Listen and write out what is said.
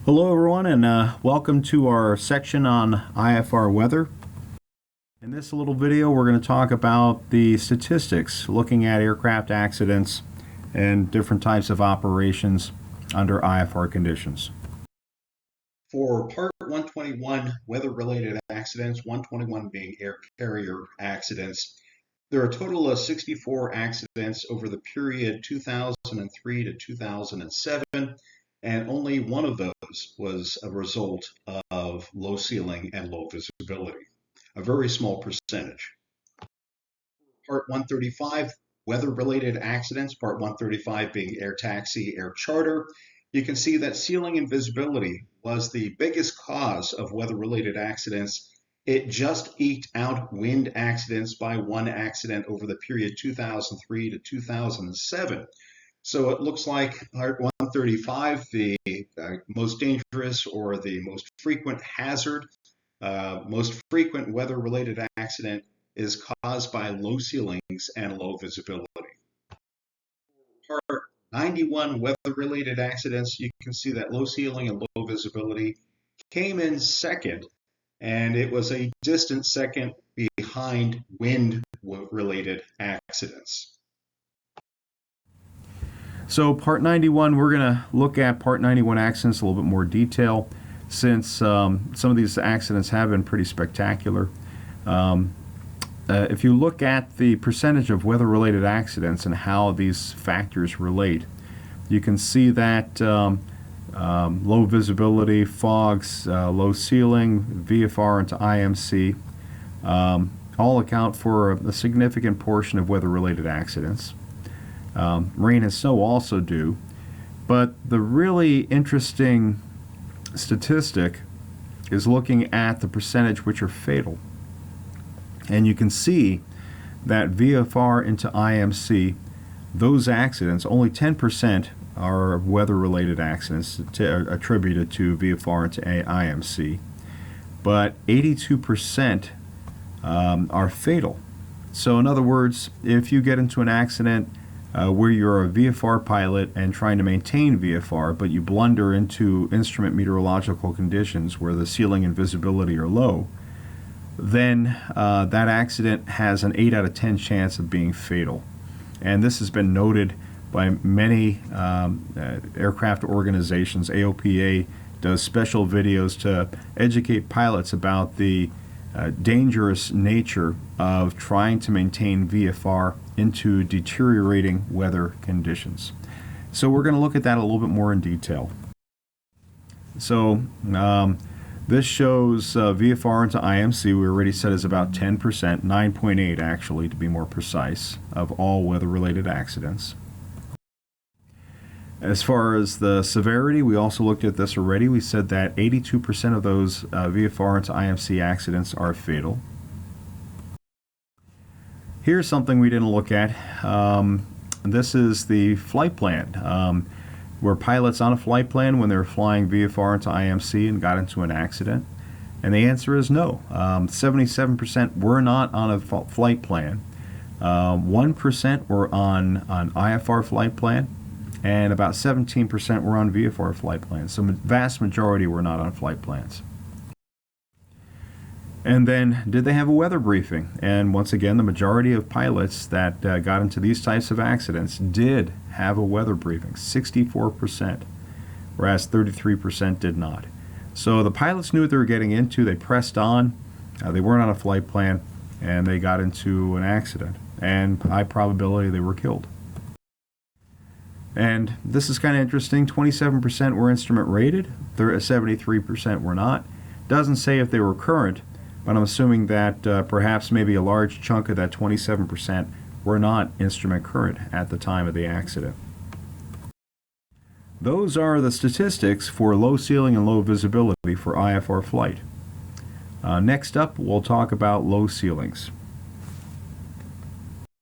Hello everyone, and welcome to our section on IFR weather. In this little video we're going to talk about the statistics looking at aircraft accidents and different types of operations under IFR conditions. For Part 121, weather-related accidents, 121 being air carrier accidents, there are a total of 64 accidents over the period 2003 to 2007, and only one of those was a result of low ceiling and low visibility, a very small percentage. Part 135, weather-related accidents, Part 135 being air taxi, air charter, you can see that ceiling and visibility was the biggest cause of weather-related accidents. It just eked out wind accidents by one accident over the period 2003 to 2007. So it looks like Part 135, the most dangerous or the most frequent hazard, most frequent weather-related accident is caused by low ceilings and low visibility. Part 91 weather-related accidents, you can see that low ceiling and low visibility came in second, and it was a distant second behind wind-related accidents. So Part 91, we're going to look at Part 91 accidents in a little bit more detail, since some of these accidents have been pretty spectacular. If you look at the percentage of weather-related accidents and how these factors relate, you can see that low visibility, fogs, low ceiling, VFR into IMC all account for a significant portion of weather-related accidents. Rain and snow also do, but the really interesting statistic is looking at the percentage which are fatal. And you can see that VFR into IMC, those accidents, only 10% are weather-related accidents attributed to VFR into IMC, but 82% are fatal. So in other words, if you get into an accident where you're a VFR pilot and trying to maintain VFR, but you blunder into instrument meteorological conditions where the ceiling and visibility are low, then that accident has an 8 out of 10 chance of being fatal. And this has been noted by many aircraft organizations. AOPA does special videos to educate pilots about the dangerous nature of trying to maintain VFR into deteriorating weather conditions. So we're going to look at that a little bit more in detail. So this shows VFR into IMC, we already said is about 10%, 9.8 actually to be more precise, of all weather-related accidents. As far as the severity, we also looked at this already. We said that 82% of those VFR into IMC accidents are fatal. Here's something we didn't look at. This is the flight plan. Were pilots on a flight plan when they were flying VFR into IMC and got into an accident? And the answer is no. 77% were not on a flight plan. 1% were on an IFR flight plan, and about 17% were on VFR flight plans. So the vast majority were not on flight plans. And then, did they have a weather briefing? And once again, the majority of pilots that got into these types of accidents did have a weather briefing, 64%, whereas 33% did not. So the pilots knew what they were getting into. They pressed on. They weren't on a flight plan, and they got into an accident. And high probability they were killed. And this is kind of interesting. 27% were instrument rated. 73% were not. Doesn't say if they were current, but I'm assuming that perhaps maybe a large chunk of that 27% were not instrument current at the time of the accident. Those are the statistics for low ceiling and low visibility for IFR flight. Next up, we'll talk about low ceilings.